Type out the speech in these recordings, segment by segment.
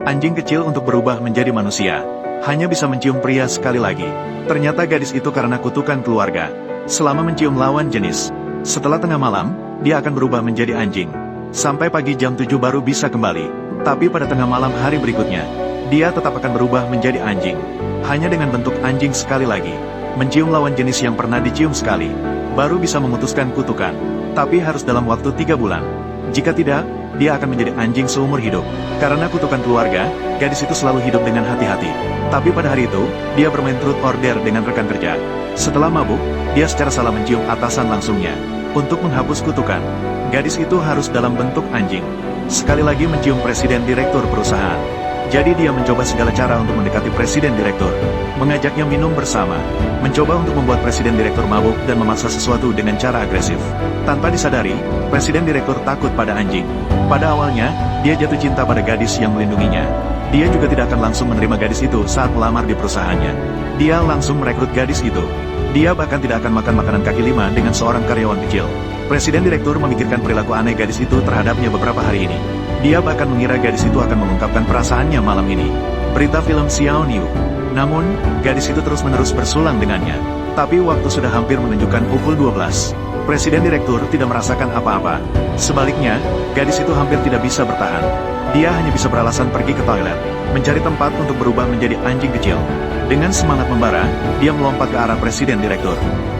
Anjing kecil untuk berubah menjadi manusia. Hanya bisa mencium pria sekali lagi. Ternyata gadis itu karena kutukan keluarga. Selama mencium lawan jenis. Setelah tengah malam, dia akan berubah menjadi anjing. Sampai pagi jam 7 baru bisa kembali. Tapi pada tengah malam hari berikutnya, dia tetap akan berubah menjadi anjing. Hanya dengan bentuk anjing sekali lagi. Mencium lawan jenis yang pernah dicium sekali. Baru bisa memutuskan kutukan. Tapi harus dalam waktu 3 bulan. Jika tidak, dia akan menjadi anjing seumur hidup. Karena kutukan keluarga, gadis itu selalu hidup dengan hati-hati. Tapi pada hari itu, dia bermain truth order dengan rekan kerja. Setelah mabuk, dia secara salah mencium atasan langsungnya. Untuk menghapus kutukan, gadis itu harus dalam bentuk anjing. Sekali lagi mencium presiden direktur perusahaan. Jadi dia mencoba segala cara untuk mendekati presiden direktur. Mengajaknya minum bersama. Mencoba untuk membuat presiden direktur mabuk dan memaksa sesuatu dengan cara agresif. Tanpa disadari, presiden direktur takut pada anjing. Pada awalnya, dia jatuh cinta pada gadis yang melindunginya. Dia juga tidak akan langsung menerima gadis itu saat melamar di perusahaannya. Dia langsung merekrut gadis itu. Dia bahkan tidak akan makan makanan kaki lima dengan seorang karyawan kecil. Presiden direktur memikirkan perilaku aneh gadis itu terhadapnya beberapa hari ini. Dia bahkan mengira gadis itu akan mengungkapkan perasaannya malam ini. Berita film Xiao Niu. Namun, gadis itu terus-menerus bersulang dengannya. Tapi waktu sudah hampir menunjukkan pukul 12. Presiden direktur tidak merasakan apa-apa. Sebaliknya, gadis itu hampir tidak bisa bertahan. Dia hanya bisa beralasan pergi ke toilet, mencari tempat untuk berubah menjadi anjing kecil. Dengan semangat membara, dia melompat ke arah presiden direktur.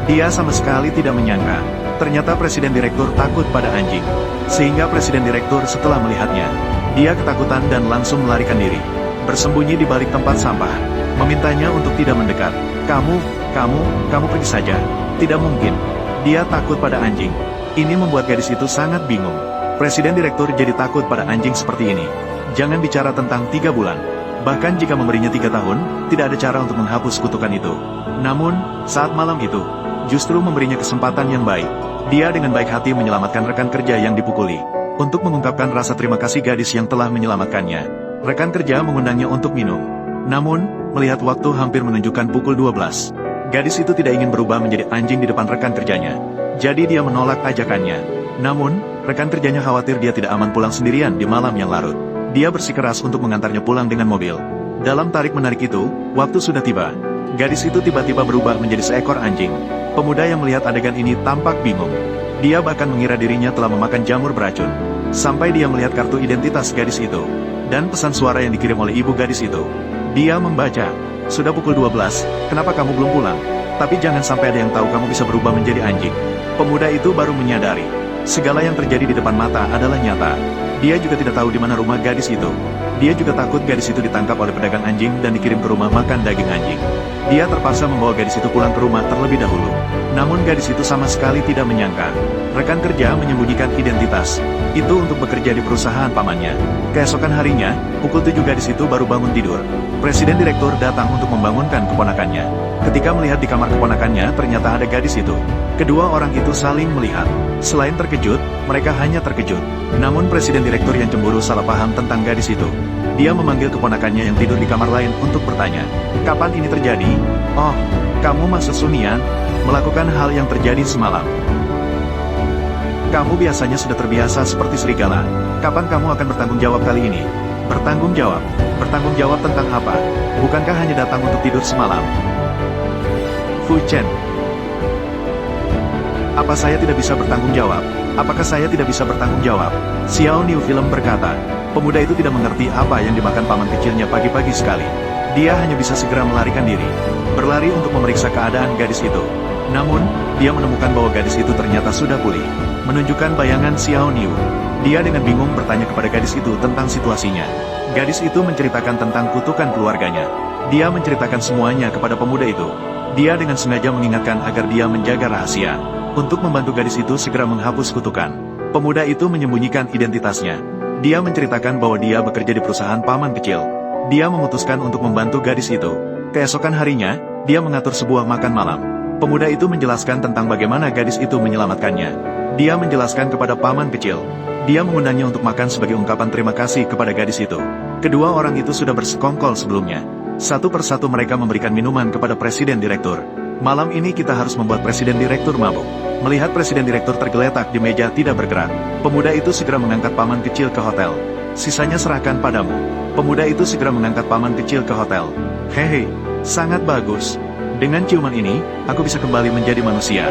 Dia sama sekali tidak menyangka. Ternyata presiden direktur takut pada anjing. Sehingga presiden direktur setelah melihatnya, dia ketakutan dan langsung melarikan diri. Bersembunyi di balik tempat sampah. Memintanya untuk tidak mendekat. Kamu pergi saja. Tidak mungkin. Dia takut pada anjing. Ini membuat gadis itu sangat bingung. Presiden direktur jadi takut pada anjing seperti ini. Jangan bicara tentang 3 bulan. Bahkan jika memberinya 3 tahun, tidak ada cara untuk menghapus kutukan itu. Namun, saat malam itu, justru memberinya kesempatan yang baik. Dia dengan baik hati menyelamatkan rekan kerja yang dipukuli. Untuk mengungkapkan rasa terima kasih gadis yang telah menyelamatkannya, rekan kerja mengundangnya untuk minum. Namun, melihat waktu hampir menunjukkan pukul 12, gadis itu tidak ingin berubah menjadi anjing di depan rekan kerjanya. Jadi dia menolak ajakannya. Namun, rekan kerjanya khawatir dia tidak aman pulang sendirian di malam yang larut. Dia bersikeras untuk mengantarnya pulang dengan mobil. Dalam tarik-menarik itu, waktu sudah tiba. Gadis itu tiba-tiba berubah menjadi seekor anjing. Pemuda yang melihat adegan ini tampak bingung. Dia bahkan mengira dirinya telah memakan jamur beracun. Sampai dia melihat kartu identitas gadis itu. Dan pesan suara yang dikirim oleh ibu gadis itu. Dia membaca, "Sudah pukul 12, kenapa kamu belum pulang? Tapi jangan sampai ada yang tahu kamu bisa berubah menjadi anjing." Pemuda itu baru menyadari. Segala yang terjadi di depan mata adalah nyata. Dia juga tidak tahu di mana rumah gadis itu. Dia juga takut gadis itu ditangkap oleh pedagang anjing dan dikirim ke rumah makan daging anjing. Dia terpaksa membawa gadis itu pulang ke rumah terlebih dahulu. Namun gadis itu sama sekali tidak menyangka. Rekan kerja menyembunyikan identitas. Itu untuk bekerja di perusahaan pamannya. Keesokan harinya, pukul 7 gadis itu baru bangun tidur. Presiden direktur datang untuk membangunkan keponakannya. Ketika melihat di kamar keponakannya, ternyata ada gadis itu. Kedua orang itu saling melihat. Selain terkejut, mereka hanya terkejut. Namun presiden direktur yang cemburu salah paham tentang gadis itu. Dia memanggil keponakannya yang tidur di kamar lain untuk bertanya, "Kapan ini terjadi?" "Oh, kamu maksud Sunian? Melakukan hal yang terjadi semalam. Kamu biasanya sudah terbiasa seperti serigala. Kapan kamu akan bertanggung jawab kali ini?" "Bertanggung jawab? Bertanggung jawab tentang apa? Bukankah hanya datang untuk tidur semalam?" "Fu Chen, apa saya tidak bisa bertanggung jawab? Apakah saya tidak bisa bertanggung jawab?" Xiao Niu Film berkata. Pemuda itu tidak mengerti apa yang dimakan paman kecilnya pagi-pagi sekali. Dia hanya bisa segera melarikan diri. Berlari untuk memeriksa keadaan gadis itu. Namun, dia menemukan bahwa gadis itu ternyata sudah pulih. Menunjukkan bayangan Xiao Niu. Dia dengan bingung bertanya kepada gadis itu tentang situasinya. Gadis itu menceritakan tentang kutukan keluarganya. Dia menceritakan semuanya kepada pemuda itu. Dia dengan sengaja mengingatkan agar dia menjaga rahasia. Untuk membantu gadis itu segera menghapus kutukan. Pemuda itu menyembunyikan identitasnya. Dia menceritakan bahwa dia bekerja di perusahaan paman kecil. Dia memutuskan untuk membantu gadis itu. Keesokan harinya, dia mengatur sebuah makan malam. Pemuda itu menjelaskan tentang bagaimana gadis itu menyelamatkannya. Dia menjelaskan kepada paman kecil. Dia mengundangnya untuk makan sebagai ungkapan terima kasih kepada gadis itu. Kedua orang itu sudah bersekongkol sebelumnya. Satu persatu mereka memberikan minuman kepada presiden direktur. "Malam ini kita harus membuat presiden direktur mabuk." Melihat presiden direktur tergeletak di meja tidak bergerak, pemuda itu segera mengangkat paman kecil ke hotel. "Sisanya serahkan padamu." Pemuda itu segera mengangkat paman kecil ke hotel. Hehe, sangat bagus. Dengan ciuman ini, aku bisa kembali menjadi manusia.